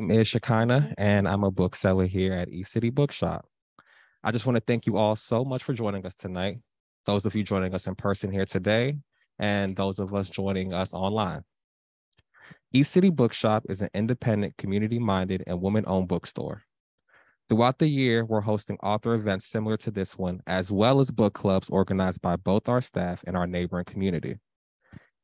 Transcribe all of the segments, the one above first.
name is Shekinah, and I'm a bookseller here at City Bookshop. I just want to thank you all so much for joining us tonight. Those of you joining us in person here today, and those of us joining us online. City Bookshop is an independent, community-minded, and woman-owned bookstore. Throughout the year, we're hosting author events similar to this one, as well as book clubs organized by both our staff and our neighboring community.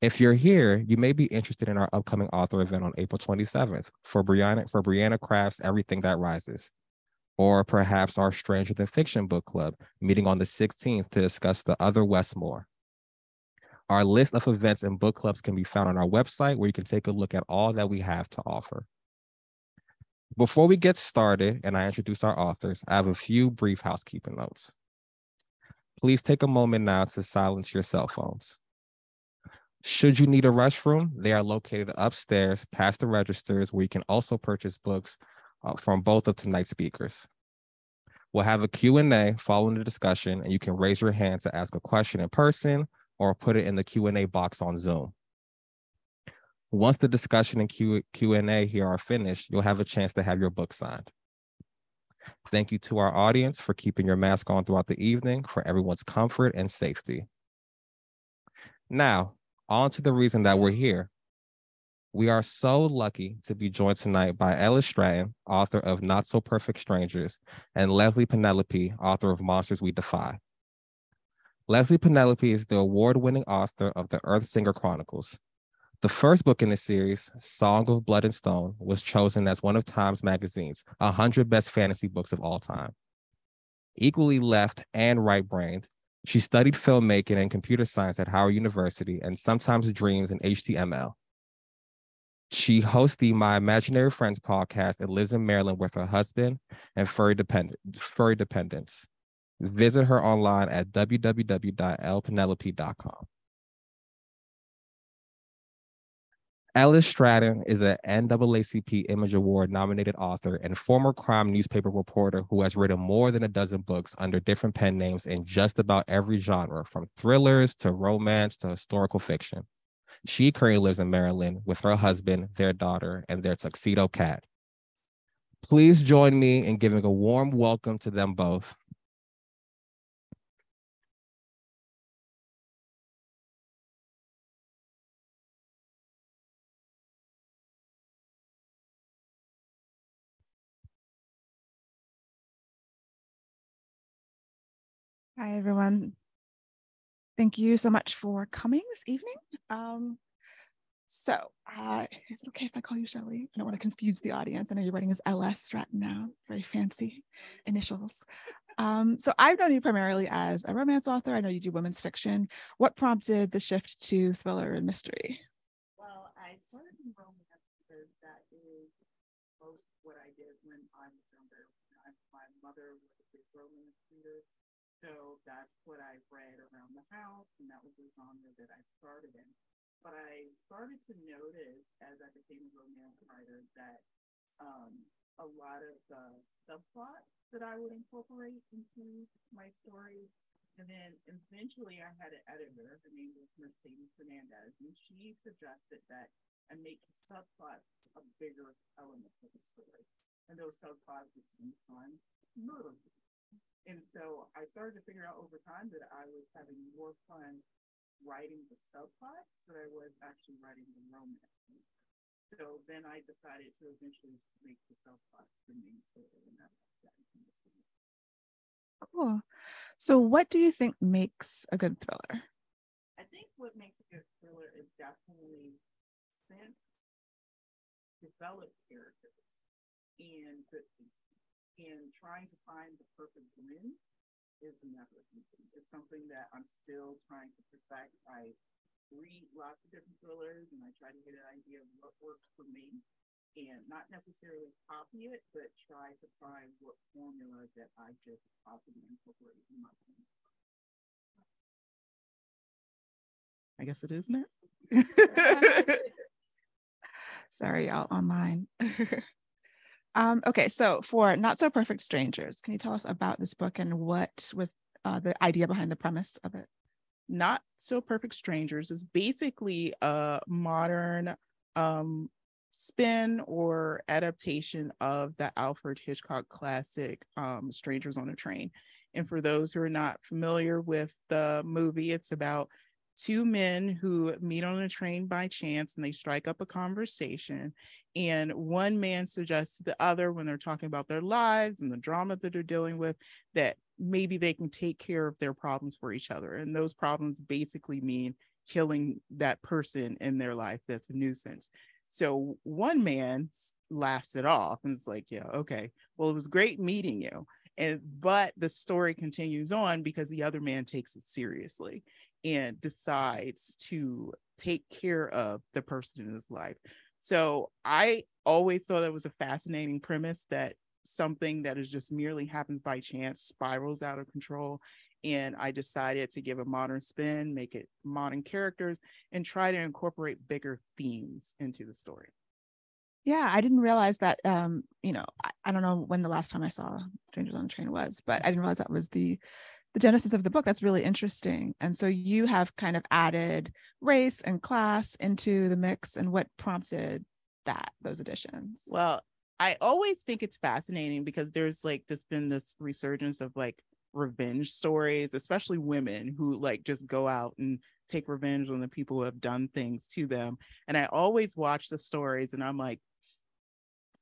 If you're here, you may be interested in our upcoming author event on April 27th for Brianna Craft's Everything That Rises, or perhaps our Stranger Than Fiction book club meeting on the 16th to discuss The Other Westmore. Our list of events and book clubs can be found on our website, where you can take a look at all that we have to offer. Before we get started and I introduce our authors, I have a few brief housekeeping notes. Please take a moment now to silence your cell phones. Should you need a restroom, they are located upstairs past the registers, where you can also purchase books from both of tonight's speakers. We'll have a Q&A following the discussion, and you can raise your hand to ask a question in person or put it in the Q&A box on Zoom. Once the discussion and Q&A here are finished, you'll have a chance to have your book signed. Thank you to our audience for keeping your mask on throughout the evening for everyone's comfort and safety. Now, on to the reason that we're here. We are so lucky to be joined tonight by Ellis Stratton, author of Not So Perfect Strangers, and Leslie Penelope, author of Monsters We Defy. Leslie Penelope is the award-winning author of the Earthsinger Chronicles. The first book in the series, Song of Blood and Stone, was chosen as one of Times Magazine's 100 best fantasy books of all time. Equally left and right-brained, she studied filmmaking and computer science at Howard University and sometimes dreams in HTML. She hosts the My Imaginary Friends podcast and lives in Maryland with her husband and furry dependents. Visit her online at www.lpenelope.com. Ellis Stratton is an NAACP Image Award nominated author and former crime newspaper reporter who has written more than a dozen books under different pen names in just about every genre, from thrillers to romance to historical fiction. She currently lives in Maryland with her husband, their daughter, and their tuxedo cat. Please join me in giving a warm welcome to them both. Hi, everyone. Thank you so much for coming this evening. Is it okay if I call you Shelley? I don't want to confuse the audience. I know you're writing as LS Stratton now, very fancy initials. So I've known you primarily as a romance author. I know you do women's fiction. What prompted the shift to thriller and mystery? Well, I started in romance because that is most what I did when I was younger. My mother was a big romance reader. So that's what I read around the house, and that was the genre that I started in. But I started to notice as I became a romance writer that a lot of the subplots that I would incorporate into my stories. And then eventually I had an editor, her name was Mercedes Fernandez, and she suggested that I make subplots a bigger element of the story. And those subplots would sometimes murder. And so I started to figure out over time that I was having more fun writing the subplots than I was actually writing the romance. So then I decided to eventually make the subplots the main story. And that's that. Cool. So what do you think makes a good thriller? I think what makes a good thriller is definitely develop characters and trying to find the perfect blend is never easy. It's something that I'm still trying to perfect. I read lots of different thrillers and I try to get an idea of what works for me and not necessarily copy it, but try to find what formula that I just possibly incorporate in my own. I guess it is now. Sorry, y'all online. Okay, so for Not So Perfect Strangers, can you tell us about this book and what was the idea behind the premise of it? Not So Perfect Strangers is basically a modern spin or adaptation of the Alfred Hitchcock classic, Strangers on a Train. And for those who are not familiar with the movie, it's about two men who meet on a train by chance and they strike up a conversation. And one man suggests to the other, when they're talking about their lives and the drama that they're dealing with, that maybe they can take care of their problems for each other. And those problems basically mean killing that person in their life that's a nuisance. So one man laughs it off and is like, yeah, okay, well, it was great meeting you. But the story continues on because the other man takes it seriously and decides to take care of the person in his life. So I always thought that was a fascinating premise, that something that is just merely happens by chance spirals out of control. And I decided to give a modern spin, make it modern characters, and try to incorporate bigger themes into the story. Yeah, I didn't realize that, I don't know when the last time I saw Strangers on a Train was, but I didn't realize that was the genesis of the book. That's really interesting. And so you have kind of added race and class into the mix, and what prompted those additions? Well, I always think it's fascinating because there's been this resurgence of revenge stories, especially women who just go out and take revenge on the people who have done things to them. And I always watch the stories and I'm like,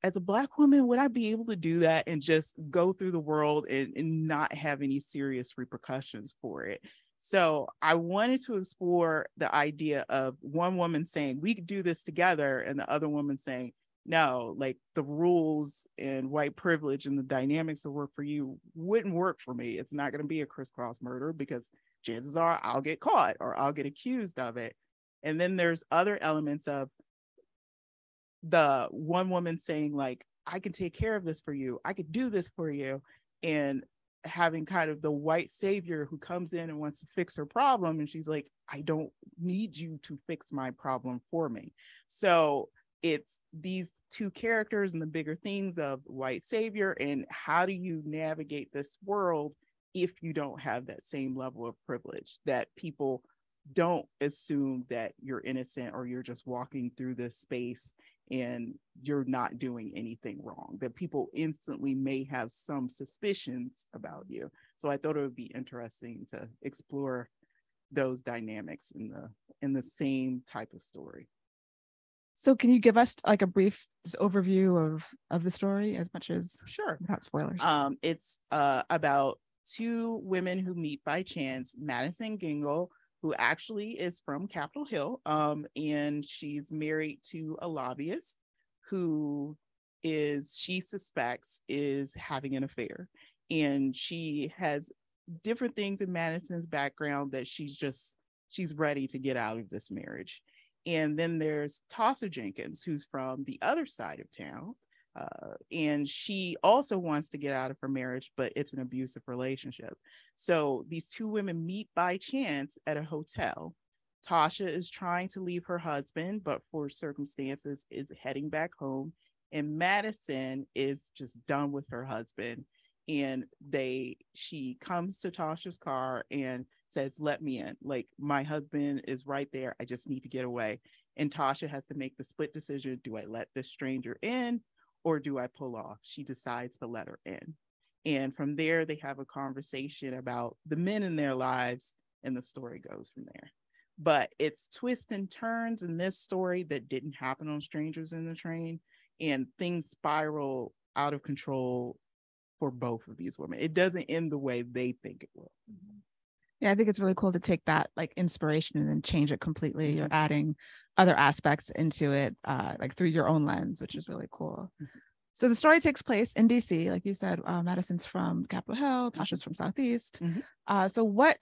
as a Black woman, would I be able to do that and just go through the world and not have any serious repercussions for it? So I wanted to explore the idea of one woman saying, we could do this together, and the other woman saying, no, the rules and white privilege and the dynamics that work for you wouldn't work for me. It's not going to be a crisscross murder because chances are I'll get caught or I'll get accused of it. And then there's other elements of the one woman saying I can take care of this for you. I could do this for you. And having kind of the white savior who comes in and wants to fix her problem. And she's like, I don't need you to fix my problem for me. So it's these two characters and the bigger themes of white savior and how do you navigate this world if you don't have that same level of privilege, that people don't assume that you're innocent or you're just walking through this space and you're not doing anything wrong, that people instantly may have some suspicions about you. So I thought it would be interesting to explore those dynamics in the same type of story. So can you give us a brief overview of the story, as much as Sure, without spoilers? It's about two women who meet by chance. Madison Gingle, who actually is from Capitol Hill, and she's married to a lobbyist who she suspects is having an affair. And she has different things in Madison's background that she's ready to get out of this marriage. And then there's Tasha Jenkins, who's from the other side of town. And she also wants to get out of her marriage, but it's an abusive relationship. So these two women meet by chance at a hotel. Tasha is trying to leave her husband, but for circumstances is heading back home. And Madison is just done with her husband. And she comes to Tasha's car and says, let me in. My husband is right there. I just need to get away. And Tasha has to make the split decision. Do I let this stranger in or do I pull off? She decides to let her in. And from there, they have a conversation about the men in their lives, and the story goes from there. But it's twists and turns in this story that didn't happen on Strangers in the Train, and things spiral out of control for both of these women. It doesn't end the way they think it will. Yeah, I think it's really cool to take that inspiration and then change it completely. You're adding other aspects into it, through your own lens, which is really cool. So the story takes place in DC, like you said. Madison's from Capitol Hill, Tasha's from Southeast. So why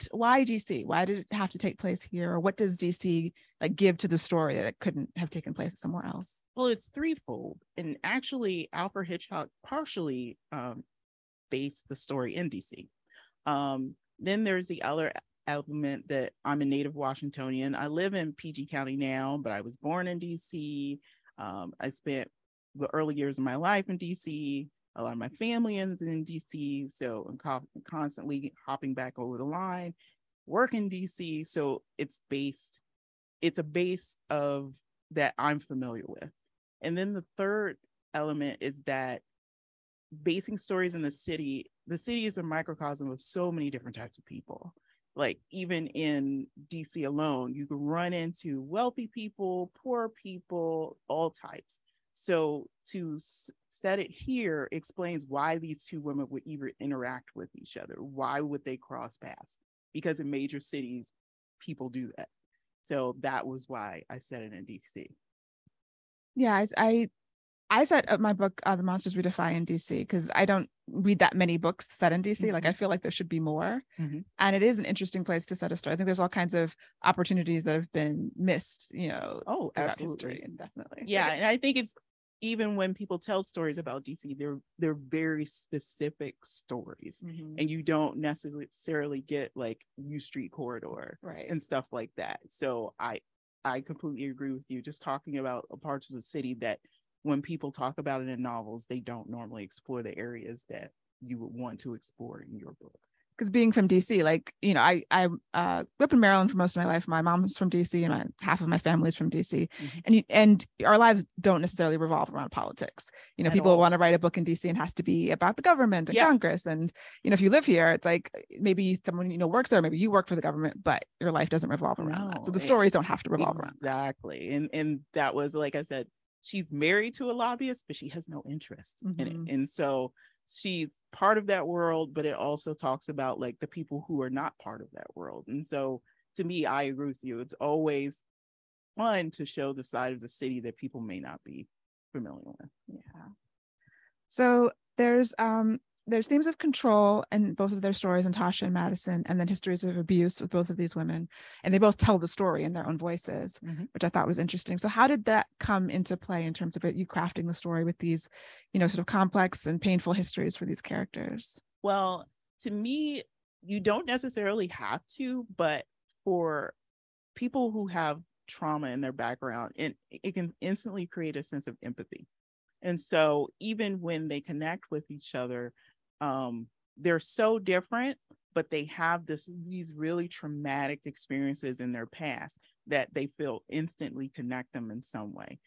DC? Why did it have to take place here? Or what does DC give to the story that it couldn't have taken place somewhere else? Well, it's threefold. And actually, Alfred Hitchcock partially based the story in DC. Then there's the other element that I'm a native Washingtonian. I live in PG County now, but I was born in DC. I spent the early years of my life in DC. A lot of my family is in DC, so I'm constantly hopping back over the line, work in DC. So it's a base of that I'm familiar with. And then the third element is that basing stories in the city is a microcosm of so many different types of people. Like even in DC alone, you can run into wealthy people, poor people, all types. So to set it here explains why these two women would even interact with each other. Why would they cross paths? Because in major cities, people do that. So that was why I set it in DC. Yeah, I set up my book, The Monsters We Defy in DC, because I don't read that many books set in DC. Like I feel like there should be more. And it is an interesting place to set a story. I think there's all kinds of opportunities that have been missed, throughout absolutely. history, and definitely. Yeah, and I think it's even when people tell stories about DC, they're very specific stories, and you don't necessarily get like U Street Corridor and stuff like that. So I completely agree with you. Just talking about parts of the city that when people talk about it in novels, they don't normally explore the areas that you would want to explore in your book. Because being from DC, like, I grew up in Maryland for most of my life. My mom's from DC, and half of my family's from DC. And our lives don't necessarily revolve around politics. People want to write a book in DC and has to be about the government and Congress. And, if you live here, it's like maybe someone, works there, maybe you work for the government, but your life doesn't revolve around that. So the stories don't have to revolve around that. Exactly. And that was, like I said, she's married to a lobbyist, but she has no interest in it. And so she's part of that world, but it also talks about like the people who are not part of that world. And so to me, I agree with you. It's always fun to show the side of the city that people may not be familiar with. Yeah. So there's themes of control in both of their stories, in Tasha and Madison, and then histories of abuse with both of these women. And they both tell the story in their own voices, which I thought was interesting. So how did that come into play in terms of you crafting the story with these, sort of complex and painful histories for these characters? Well, to me, you don't necessarily have to, but for people who have trauma in their background, it can instantly create a sense of empathy. And so even when they connect with each other, they're so different, but they have these really traumatic experiences in their past that they feel instantly connect them in some way.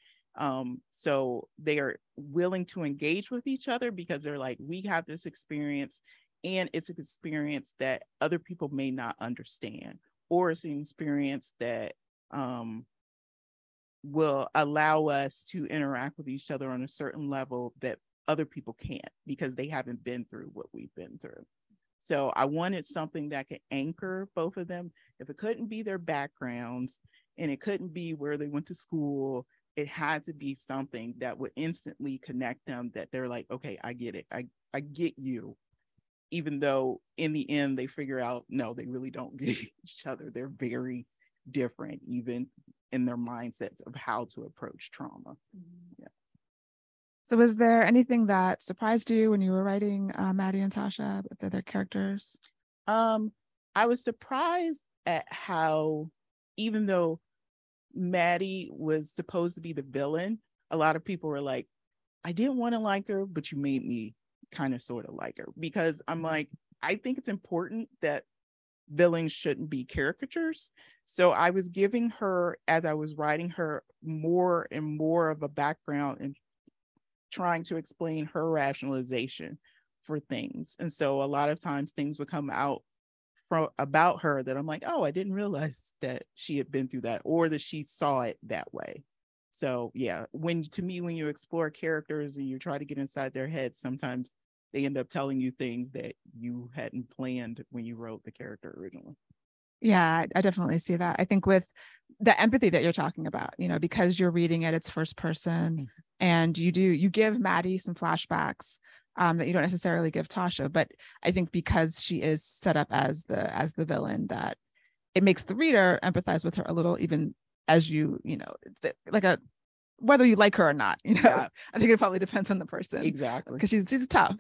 So they are willing to engage with each other because they're like, we have this experience, and it's an experience that other people may not understand, or it's an experience that will allow us to interact with each other on a certain level that other people can't, because they haven't been through what we've been through. So I wanted something that could anchor both of them. If it couldn't be their backgrounds, and it couldn't be where they went to school, it had to be something that would instantly connect them, that they're like, okay, I get it. I get you. Even though in the end they figure out, no, they really don't get each other. They're very different, even in their mindsets of how to approach trauma. Yeah. So was there anything that surprised you when you were writing Maddie and Tasha, with their characters? I was surprised at how, even though Maddie was supposed to be the villain, a lot of people were like, I didn't want to like her, but you made me kind of sort of like her. Because I'm like, I think it's important that villains shouldn't be caricatures. So I was giving her, as I was writing her, more and more of a background and trying to explain her rationalization for things. And so a lot of times things would come out about her that I'm like, oh, I didn't realize that she had been through that, or that she saw it that way. So yeah, when you explore characters and you try to get inside their heads, sometimes they end up telling you things that you hadn't planned when you wrote the character originally. Yeah, I definitely see that. I think with the empathy that you're talking about, because you're reading it, it's first person, and you give Maddie some flashbacks that you don't necessarily give Tasha. But I think because she is set up as the villain, that it makes the reader empathize with her a little, even as it's like whether you like her or not. Yeah. I think it probably depends on the person. Exactly. Because she's tough.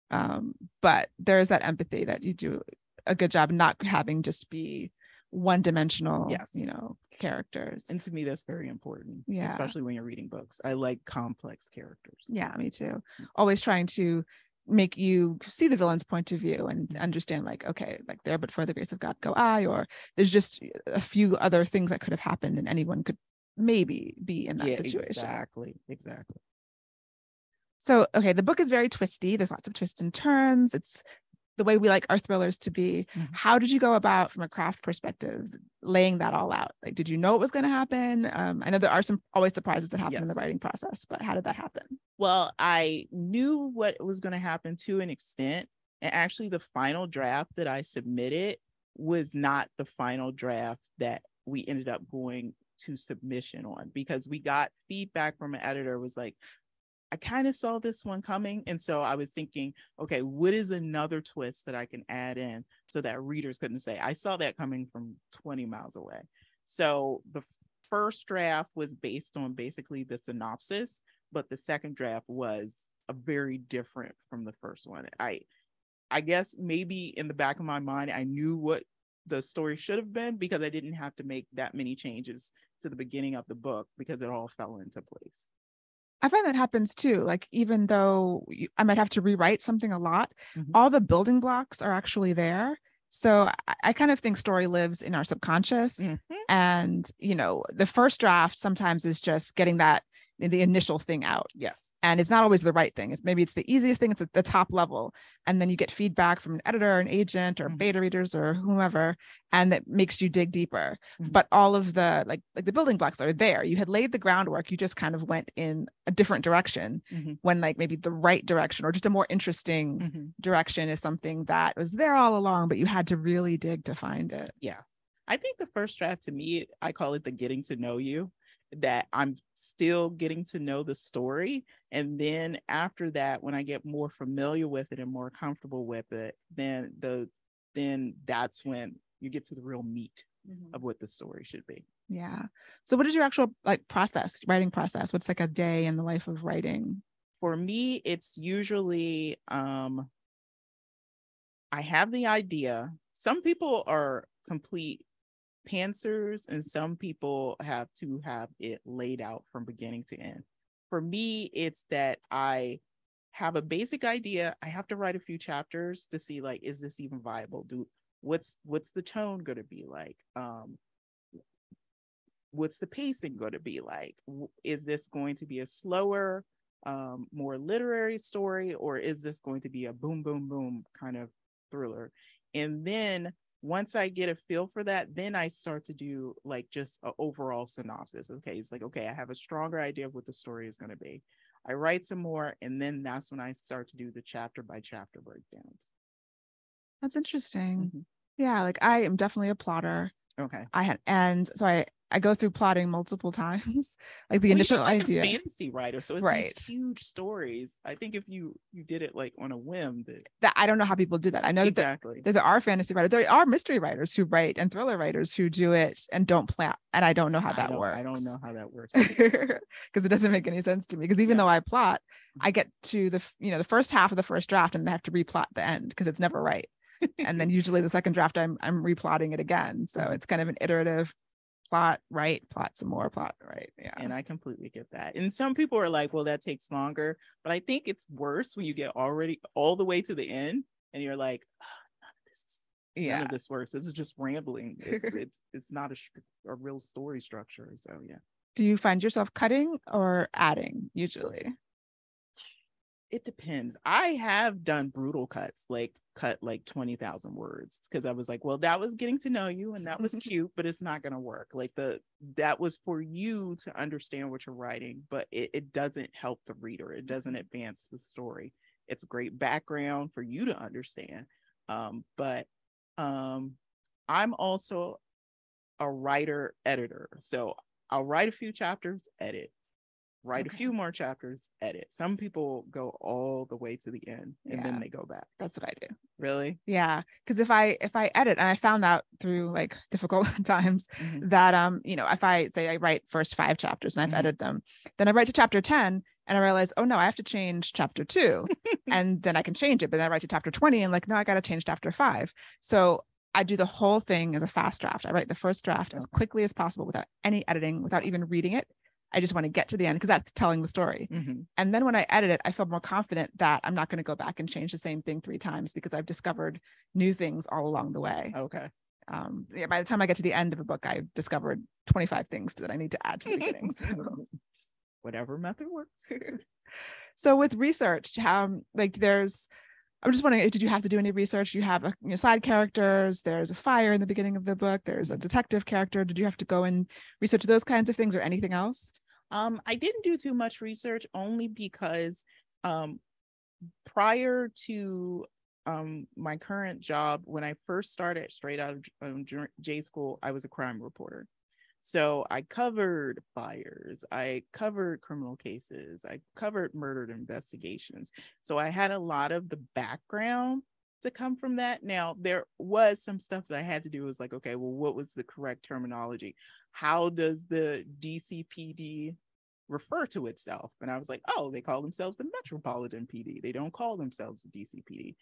But there is that empathy that you do a good job not having just be one-dimensional, yes, characters. And to me, that's very important. Yeah, especially when you're reading books. I like complex characters. Yeah, me too. Always trying to make you see the villain's point of view and understand, like, okay, like, there but for the grace of God go I, or there's just a few other things that could have happened and anyone could maybe be in that Yeah, situation. exactly. So, okay, the book is very twisty. There's lots of twists and turns. It's the way we like our thrillers to be. How did you go about, from a craft perspective, laying that all out? Like, did you know it was going to happen? I know there are some always surprises that happen in the writing process, but how did that happen? Well, I knew what was going to happen to an extent. And actually, the final draft that I submitted was not the final draft that we ended up going to submission on, because we got feedback from an editor was like, I kind of saw this one coming. And so I was thinking, okay, what is another twist that I can add in so that readers couldn't say, I saw that coming from 20 miles away. So the first draft was based on basically the synopsis, but the second draft was a very different from the first one. I guess maybe in the back of my mind, I knew what the story should have been, because I didn't have to make that many changes to the beginning of the book, because it all fell into place. I find that happens too. Like, even though I might have to rewrite something a lot, all the building blocks are actually there. So I kind of think story lives in our subconscious. And, the first draft sometimes is just getting the initial thing out. Yes. And it's not always the right thing. Maybe it's the easiest thing. It's at the top level. And then you get feedback from an editor, an agent, or beta readers, or whomever, and that makes you dig deeper. But all of the like the building blocks are there. You had laid the groundwork. You just kind of went in a different direction, when like maybe the right direction or just a more interesting direction is something that was there all along, but you had to really dig to find it. Yeah. I think the first draft, to me, I call it the getting to know you, that I'm still getting to know the story. And then after that, when I get more familiar with it and more comfortable with it, then that's when you get to the real meat of what the story should be. Yeah. So what is your actual writing process? What's like a day in the life of writing? For me, it's usually, I have the idea. Some people are complete pantsers, and some people have to have it laid out from beginning to end. For me, it's that I have a basic idea. I have to write a few chapters to see, like, is this even viable? What's the tone going to be like? What's the pacing going to be like? Is this going to be a slower, more literary story, or is this going to be a boom, boom, boom kind of thriller? And then once I get a feel for that, then I start to do like just an overall synopsis. Okay, it's like, okay, I have a stronger idea of what the story is going to be. I write some more, and then that's when I start to do the chapter by chapter breakdowns. That's interesting. Yeah, like I am definitely a plotter. Okay. I go through plotting multiple times, like the initial idea. A fantasy writer, so it's these huge stories. I think if you did it like on a whim, that I don't know how people do that. I know that there are fantasy writers, there are mystery writers who write, and thriller writers who do it and don't plot. And I don't know how that works. I don't know how that works because it doesn't make any sense to me. Because even though I plot, I get to the first half of the first draft, and I have to replot the end because it's never right. And then usually the second draft, I'm replotting it again. So it's kind of an iterative. Plot, right, plot some more, plot, right. Yeah. And I completely get that. And some people are like, well, that takes longer. But I think it's worse when you get already all the way to the end and you're like, oh, none of this works. This is just rambling. It's not a real story structure. So yeah. Do you find yourself cutting or adding usually? It depends. I have done brutal cuts, like cut like 20,000 words, because I was like, well, that was getting to know you and that was cute, but it's not going to work. Like that was for you to understand what you're writing, but it doesn't help the reader. It doesn't advance the story. It's a great background for you to understand. But I'm also a writer editor. So I'll write a few chapters, edit. Write a few more chapters, edit. Some people go all the way to the end and then they go back. That's what I do. Really? Yeah. Because if I edit, and I found out through like difficult times that if I say I write first 5 chapters and I've edited them, then I write to chapter 10 and I realize, oh no, I have to change chapter 2 and then I can change it. But then I write to chapter 20 and like, no, I got to change chapter 5. So I do the whole thing as a fast draft. I write the first draft as quickly as possible without any editing, without even reading it. I just want to get to the end because that's telling the story. And then when I edit it, I feel more confident that I'm not going to go back and change the same thing 3 times because I've discovered new things all along the way. Okay. Yeah, by the time I get to the end of a book, I discovered 25 things that I need to add to the beginning. So. Whatever method works. So with research, I'm just wondering, did you have to do any research? You have side characters, there's a fire in the beginning of the book, there's a detective character. Did you have to go and research those kinds of things or anything else? I didn't do too much research, only because prior to my current job, when I first started straight out of J school, I was a crime reporter. So I covered fires, I covered criminal cases, I covered murder investigations. So I had a lot of the background to come from that. Now, there was some stuff that I had to do. It was like, okay, well, what was the correct terminology? How does the DCPD refer to itself? And I was like, oh, they call themselves the Metropolitan PD. They don't call themselves the DCPD.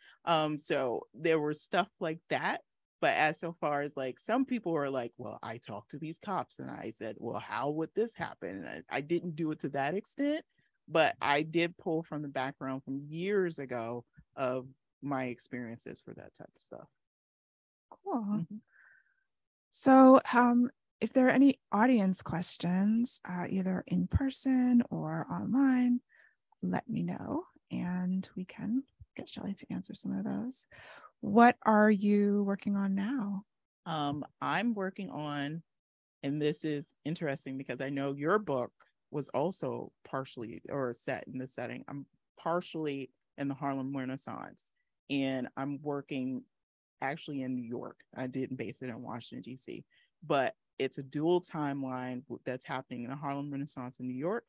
So there was stuff like that. But as so far as like, some people are like, well, I talked to these cops and I said, well, how would this happen? And I didn't do it to that extent, but I did pull from the background from years ago of my experiences for that type of stuff. Cool. Mm-hmm. So if there are any audience questions, either in person or online, let me know and we can get Shelley to answer some of those. What are you working on now? I'm working on, and this is interesting because I know your book was also partially or set in the setting. I'm partially in the Harlem Renaissance, and I'm working actually in New York. I didn't base it in Washington, D.C., but it's a dual timeline that's happening in the Harlem Renaissance in New York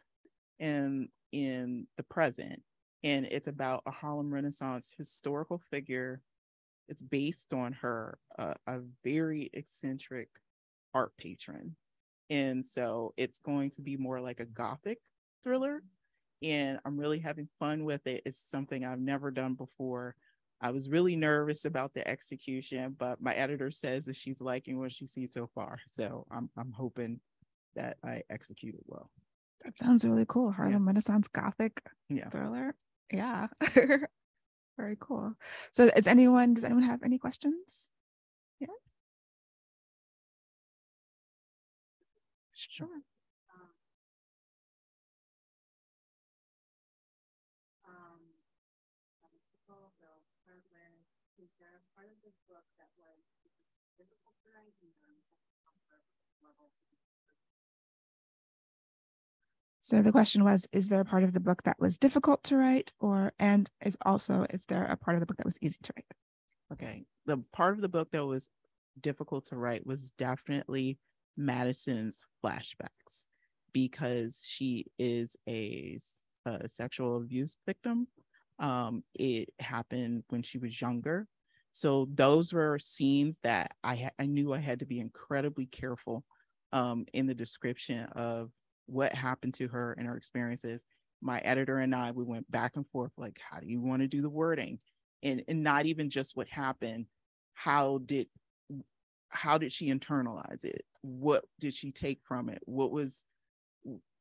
and in the present. And it's about a Harlem Renaissance historical figure. It's based on her, a very eccentric art patron. And so it's going to be more like a Gothic thriller. And I'm really having fun with it. It's something I've never done before. I was really nervous about the execution, but my editor says that she's liking what she sees so far. So I'm hoping that I execute it well. That sounds really cool. Harlem Renaissance Gothic thriller. Yeah. Very cool. So does anyone have any questions? Yeah. Sure. So the question was, is there a part of the book that was difficult to write, is there a part of the book that was easy to write? Okay. The part of the book that was difficult to write was definitely Madison's flashbacks, because she is a sexual abuse victim. It happened when she was younger. So those were scenes that I knew I had to be incredibly careful in the description of what happened to her and her experiences. My editor and I, we went back and forth, like, how do you want to do the wording? And not even just what happened, how did she internalize it? What did she take from it?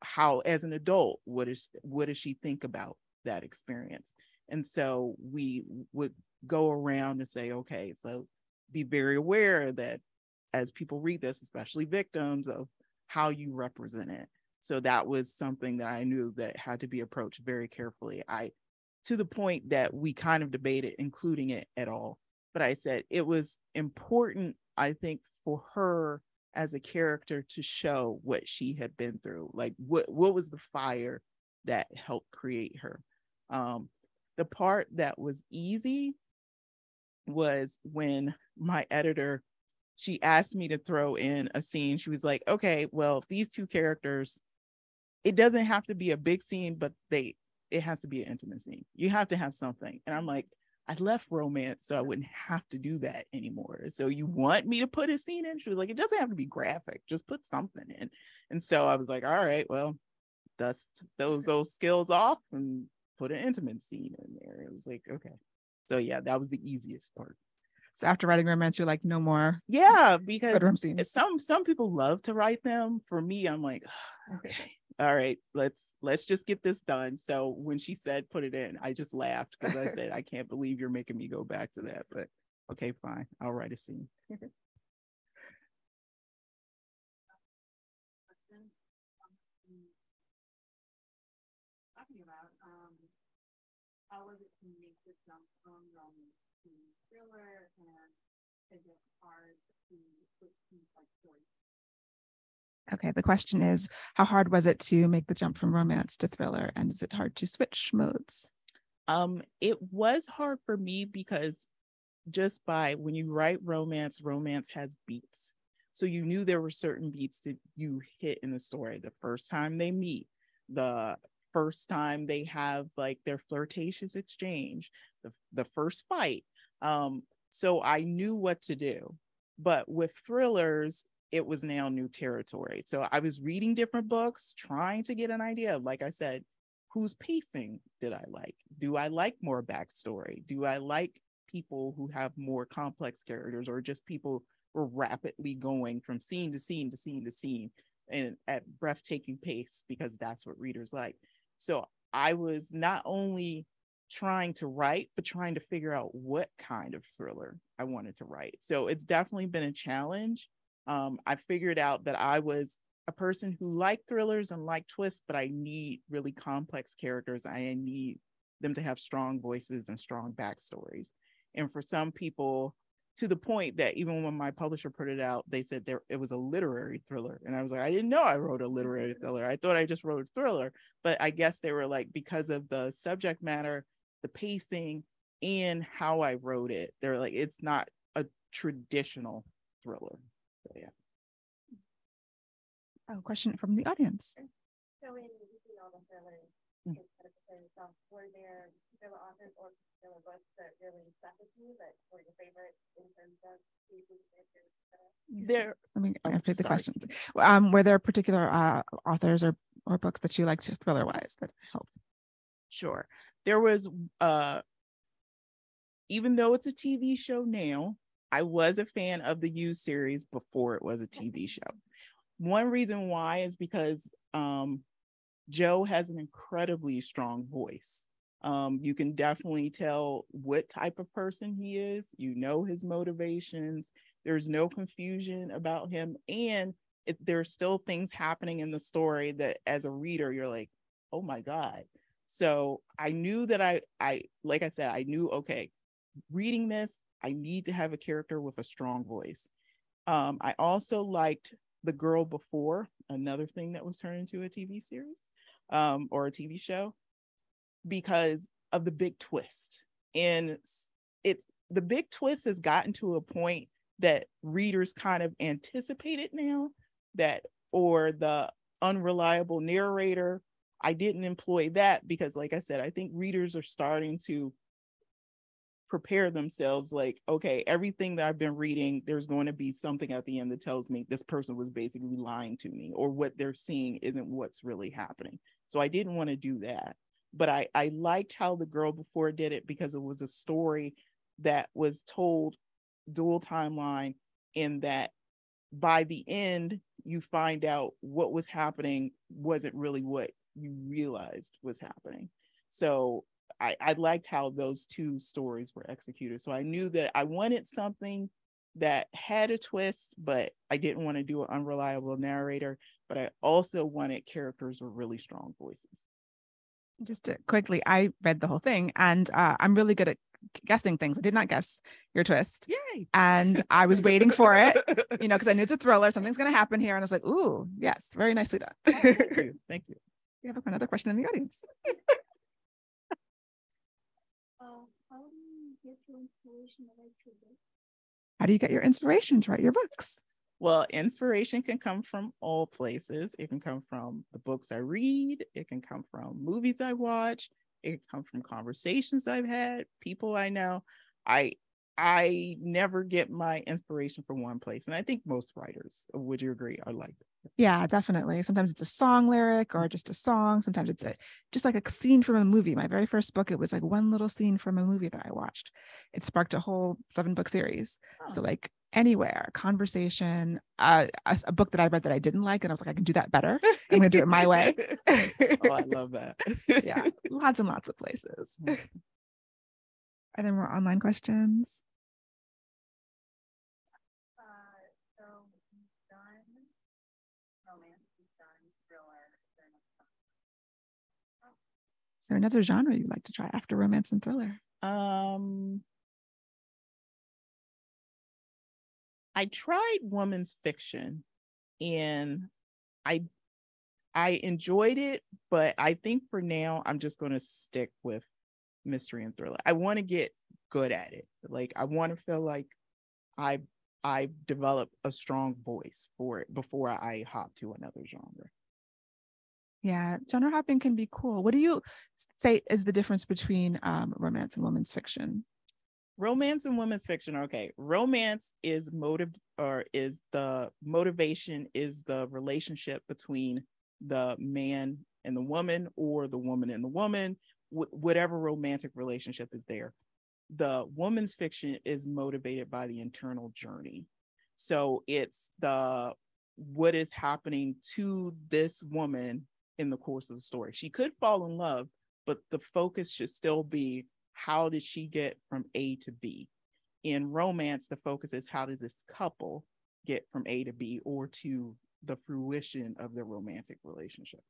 How, as an adult, what does she think about that experience? And so we would go around and say, okay, so be very aware that as people read this, especially victims, of how you represent it. So that was something that I knew that had to be approached very carefully. To the point that we kind of debated including it at all. But I said it was important, I think, for her as a character to show what she had been through. Like what was the fire that helped create her? The part that was easy was when my editor, she asked me to throw in a scene. She was like, okay, well, these two characters, it doesn't have to be a big scene, but it has to be an intimate scene. You have to have something. And I'm like, I left romance so I wouldn't have to do that anymore. So you want me to put a scene in? She was like, it doesn't have to be graphic, just put something in. And so I was like, all right, well, dust those skills off and put an intimate scene in there. It was like, okay. So yeah, that was the easiest part. So after writing romance, you're like, no more. Yeah, because bedroom scenes. Some people love to write them. For me, I'm like, okay, all right, let's just get this done. So when she said put it in, I just laughed because I said, I can't believe you're making me go back to that. But okay, fine, I'll write a scene. to make the jump from romance to thriller, and is it hard to switch to like story? Okay, the question is, how hard was it to make the jump from romance to thriller? And is it hard to switch modes? It was hard for me because just by when you write romance, romance has beats. So you knew there were certain beats that you hit in the story. The first time they meet, the first time they have like their flirtatious exchange, the first fight. So I knew what to do. But with thrillers, it was now new territory. So I was reading different books, trying to get an idea. Like I said, whose pacing did I like? Do I like more backstory? Do I like people who have more complex characters, or just people who are rapidly going from scene to scene to scene to scene and at breathtaking pace, because that's what readers like. So I was not only trying to write, but trying to figure out what kind of thriller I wanted to write. So it's definitely been a challenge. I figured out that I was a person who liked thrillers and liked twists, but I need really complex characters. I need them to have strong voices and strong backstories. And for some people, to the point that even when my publisher put it out, they said it was a literary thriller. And I was like, I didn't know I wrote a literary thriller. I thought I just wrote a thriller. But I guess they were like, because of the subject matter, the pacing, and how I wrote it, they're like, it's not a traditional thriller. So, yeah. Oh, question from the audience. So in all the thrillers, were there thriller authors or thriller books that really stuck with you, that were your favorite in terms of There, let me repeat the questions. Were there particular authors or books that you liked thriller wise that helped? Sure. There was even though it's a TV show now, I was a fan of the You series before it was a TV show. One reason why is because Joe has an incredibly strong voice. You can definitely tell what type of person he is. You know his motivations. There's no confusion about him. And there's still things happening in the story that as a reader, you're like, oh my God. So I knew that I like I said, I knew, okay, reading this, I need to have a character with a strong voice. I also liked The Girl Before, another thing that was turned into a TV series or a TV show, because of the big twist. And it's the big twist has gotten to a point that readers kind of anticipate it now, that, or the unreliable narrator. I didn't employ that because, like I said, I think readers are starting to prepare themselves like, okay, everything that I've been reading, there's going to be something at the end that tells me this person was basically lying to me, or what they're seeing isn't what's really happening. So I didn't want to do that. But I liked how The Girl Before did it, because it was a story that was told dual timeline, in that by the end, you find out what was happening wasn't really what you realized was happening. So I liked how those two stories were executed. So I knew that I wanted something that had a twist, but I didn't want to do an unreliable narrator. But I also wanted characters with really strong voices. Just quickly, I read the whole thing, and I'm really good at guessing things. I did not guess your twist. Yay! And I was waiting for it, because I knew it's a thriller. Something's going to happen here. And I was like, ooh, yes, very nicely done. Thank you. Thank you. We have another question in the audience. how do you get your inspiration to write your book? How do you get your inspiration to write your books? Well, inspiration can come from all places. It can come from the books I read. It can come from movies I watch. It can come from conversations I've had, people I know. I never get my inspiration from one place. And I think most writers, would you agree, are like that? Yeah, definitely. Sometimes it's a song lyric or just a song. Sometimes it's just like a scene from a movie. My very first book, it was like one little scene from a movie that I watched. It sparked a whole 7-book series. Oh. So like anywhere, conversation, a book that I read that I didn't like, and I was like, I can do that better. I'm going to do it my way. Oh, I love that. Yeah, lots and lots of places. Are there more online questions? So you've done romance, you've done thriller. there another genre you'd like to try after romance and thriller? I tried women's fiction and I enjoyed it, but I think for now I'm just going to stick with mystery and thriller. I want to get good at it. Like I want to feel like I develop a strong voice for it before I hop to another genre. Yeah, genre hopping can be cool. What do you say is the difference between romance and women's fiction? Romance and women's fiction. Okay. Romance is the motivation is the relationship between the man and the woman, or the woman and the woman, whatever romantic relationship is there. The woman's fiction is motivated by the internal journey. So it's what is happening to this woman in the course of the story. She could fall in love, but the focus should still be, how did she get from A to B? In romance, the focus is, how does this couple get from A to B, or to the fruition of their romantic relationship?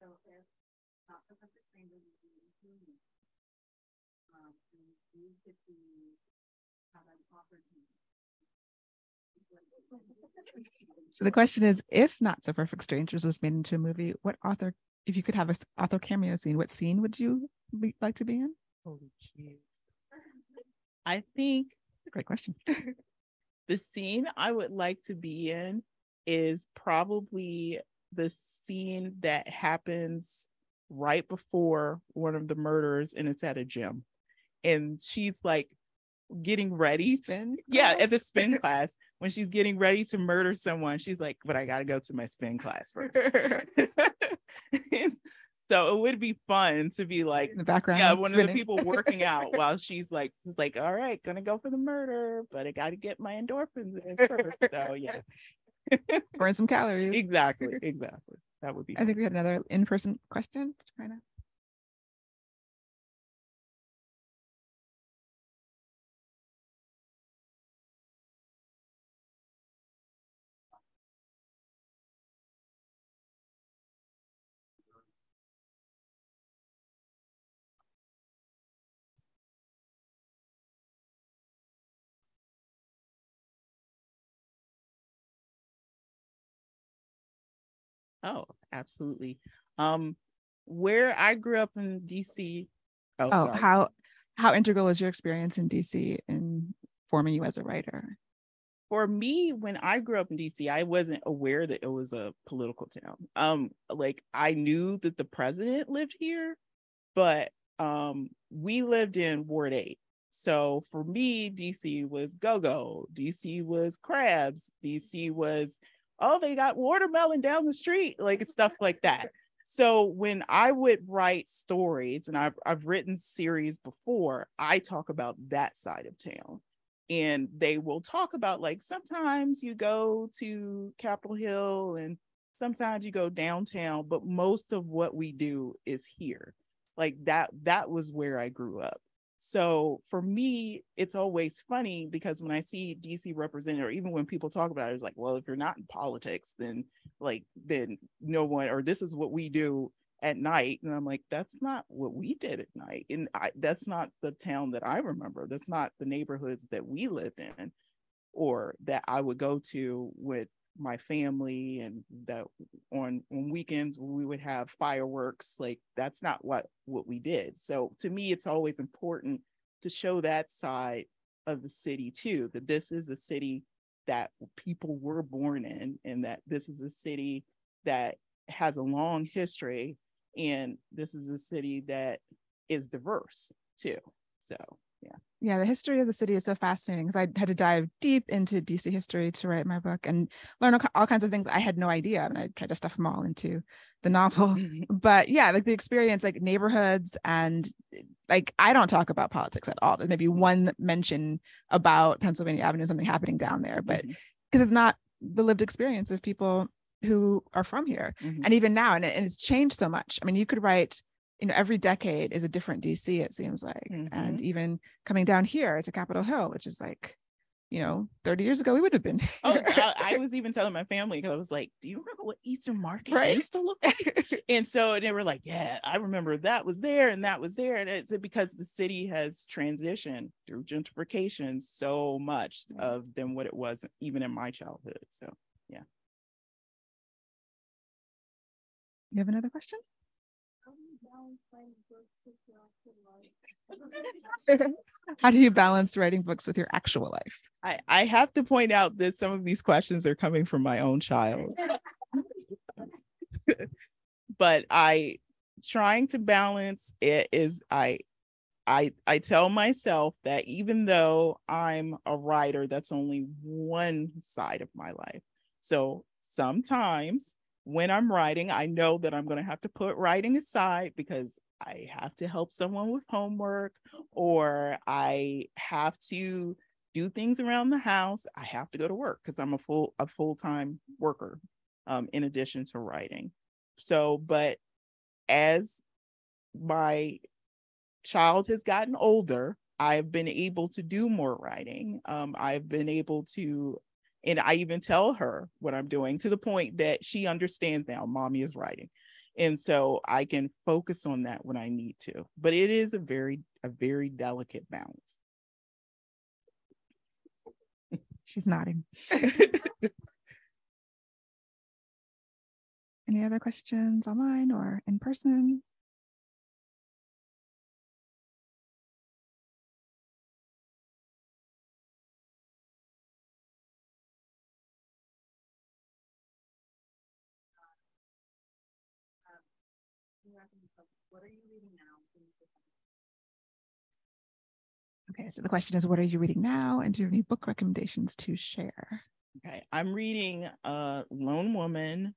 So if not the perfect stranger you could be have an opportunity. So the question is, if Not So Perfect Strangers was made into a movie, what author, if you could have an author cameo scene, what scene would you like to be in? Holy jeez. I think That's a great question. the scene I would like to be in is probably the scene that happens right before one of the murders, and it's at a gym. And she's like getting ready at the spin class, when she's getting ready to murder someone, she's like, but I gotta go to my spin class first. So it would be fun to be like in the background, one spinning. of the people working out while she's like, all right, gonna go for the murder, but I gotta get my endorphins in first. So yeah. Burn some calories. Exactly. That would be fun. I think we had another in-person question. Oh, absolutely. Where I grew up in DC. Sorry. How integral is your experience in DC in forming you as a writer? For me, when I grew up in DC, I wasn't aware that it was a political town. Like I knew that the president lived here, but we lived in Ward 8. So for me, DC was go-go. DC was crabs. DC was, oh, they got watermelon down the street, like stuff like that. So when I would write stories, and I've written series before, I talk about that side of town. And they will talk about, like, sometimes you go to Capitol Hill and sometimes you go downtown, but most of what we do is here. Like that was where I grew up. So for me, it's always funny because when I see DC represented, or even when people talk about it, it's like, well, if you're not in politics, then no one, or this is what we do at night. And I'm like, that's not what we did at night. And that's not the town that I remember. That's not the neighborhoods that we lived in, or that I would go to with my family, and that on weekends we would have fireworks. Like that's not what we did. So to me, it's always important to show that side of the city too, that this is a city that people were born in, and that this is a city that has a long history, and this is a city that is diverse too. So yeah, the history of the city is so fascinating, because I had to dive deep into DC history to write my book and learn all kinds of things I had no idea, and I tried to stuff them all into the novel. But yeah, like the experience, like neighborhoods, and like I don't talk about politics at all. There's maybe one mention about Pennsylvania Avenue, something happening down there, but because it's not the lived experience of people who are from here. And even now, and it's changed so much. I mean, you could write, every decade is a different DC, it seems like. And even coming down here to Capitol Hill, which is like 30 years ago, we would have been Oh, here. I was even telling my family, because I was like, do you remember what Eastern Market Right? used to look like? And so they were like, yeah, I remember that was there and that was there. And it's because the city has transitioned through gentrification so much than what it was even in my childhood. So, yeah. You have another question? How do you balance writing books with your actual life? I have to point out that some of these questions are coming from my own child. But trying to balance it is I tell myself that even though I'm a writer, that's only one side of my life. So sometimes when I'm writing, I know that I'm going to have to put writing aside because I have to help someone with homework, or I have to do things around the house. I have to go to work because I'm a full-time worker, in addition to writing. So, but as my child has gotten older, I've been able to do more writing. I've been able to, and I even tell her what I'm doing, to the point that she understands now, mommy is writing. And so I can focus on that when I need to. But it is a very delicate balance. She's nodding. Any other questions online or in person? What are you reading now? Okay, so the question is, what are you reading now? And do you have any book recommendations to share? Okay, I'm reading Lone Woman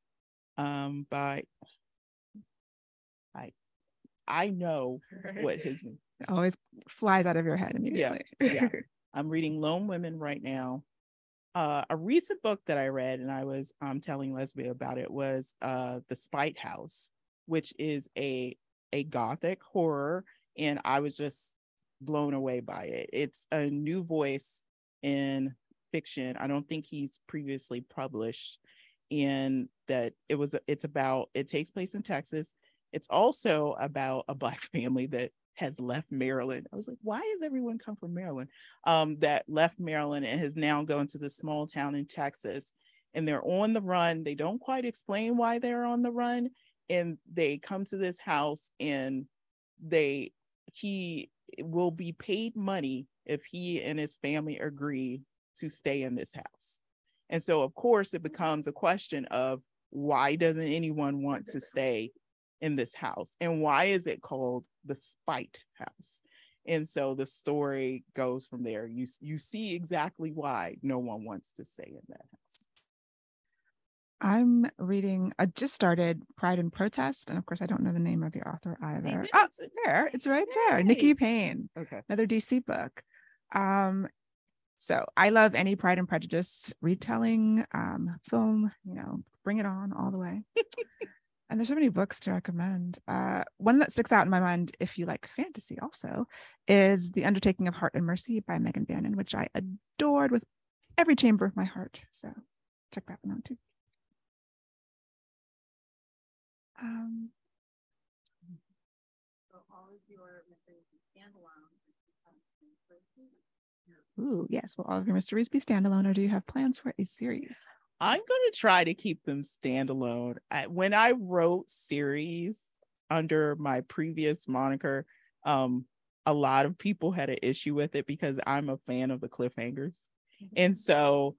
by, I know what his name. It always flies out of your head immediately. Yeah. I'm reading Lone Women right now. A recent book that I read, and I was telling Leslie about it, was The Spite House, which is a gothic horror, and I was just blown away by it. It's a new voice in fiction. I don't think he's previously published, and that it takes place in Texas. It's also about a Black family that has left Maryland. I was like, why has everyone come from Maryland? That left Maryland and has now gone to this small town in Texas, and they're on the run. They don't quite explain why they're on the run, and they come to this house, and he will be paid money if he and his family agree to stay in this house. And so, of course, it becomes a question of, why doesn't anyone want to stay in this house? And why is it called the Spite House? And so the story goes from there. You see exactly why no one wants to stay in that house. I'm reading, I just started Pride and Protest. And of course, I don't know the name of the author either. Oh, there, it's right there. Nikki Payne. Okay. Another DC book. So I love any Pride and Prejudice retelling, film, bring it on all the way. And there's so many books to recommend. One that sticks out in my mind, if you like fantasy also, is The Undertaking of Heart and Mercy by Megan Bannon, which I adored with every chamber of my heart. So check that one out too. So all of your mysteries be standalone. Ooh, yes. Will all of your mysteries be standalone, or do you have plans for a series? I'm going to try to keep them standalone. When I wrote series under my previous moniker, a lot of people had an issue with it because I'm a fan of the cliffhangers. And so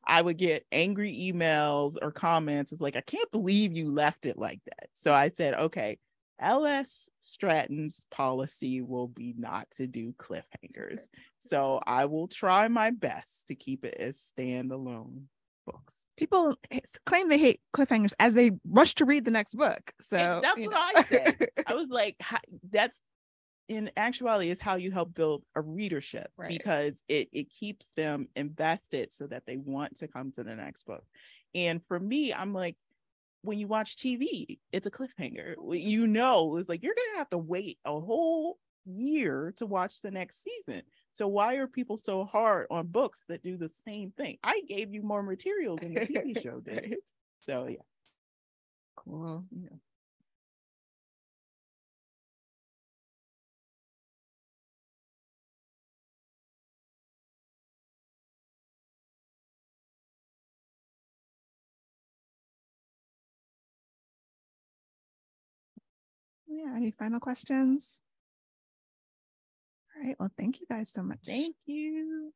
I would get angry emails or comments. It's like, I can't believe you left it like that. So I said, okay, L.S. Stratton's policy will be not to do cliffhangers. So I will try my best to keep it as standalone books. People claim they hate cliffhangers as they rush to read the next book. So and that's what I said. I was like, that's in actuality is how you help build a readership, right? Because it keeps them invested so that they want to come to the next book. And for me, I'm like, when you watch TV, it's a cliffhanger. It's like you're gonna have to wait a whole year to watch the next season. So why are people so hard on books that do the same thing? I gave you more material than the TV show did. So yeah. Cool. Yeah. Yeah. Any final questions? All right. Well, thank you guys so much. Thank you.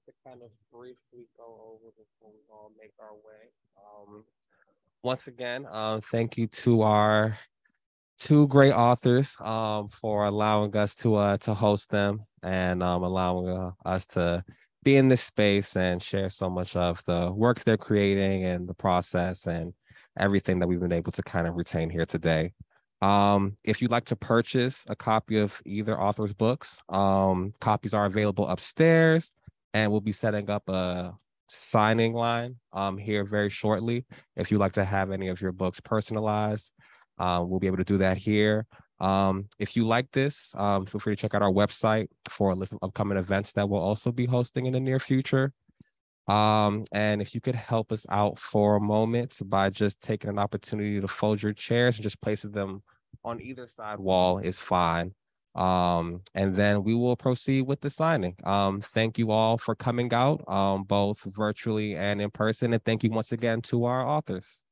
To kind of briefly go over before we all make our way. Once again, thank you to our two great authors for allowing us to host them and allowing us to be in this space and share so much of the works they're creating and the process and everything that we've been able to kind of retain here today. If you'd like to purchase a copy of either author's books, copies are available upstairs, and we'll be setting up a signing line here very shortly. If you'd like to have any of your books personalized, we'll be able to do that here. If you like this, feel free to check out our website for a list of upcoming events that we'll also be hosting in the near future. And if you could help us out for a moment by just taking an opportunity to fold your chairs and just placing them on either side wall is fine. And then we will proceed with the signing. Thank you all for coming out, both virtually and in person. And thank you once again to our authors.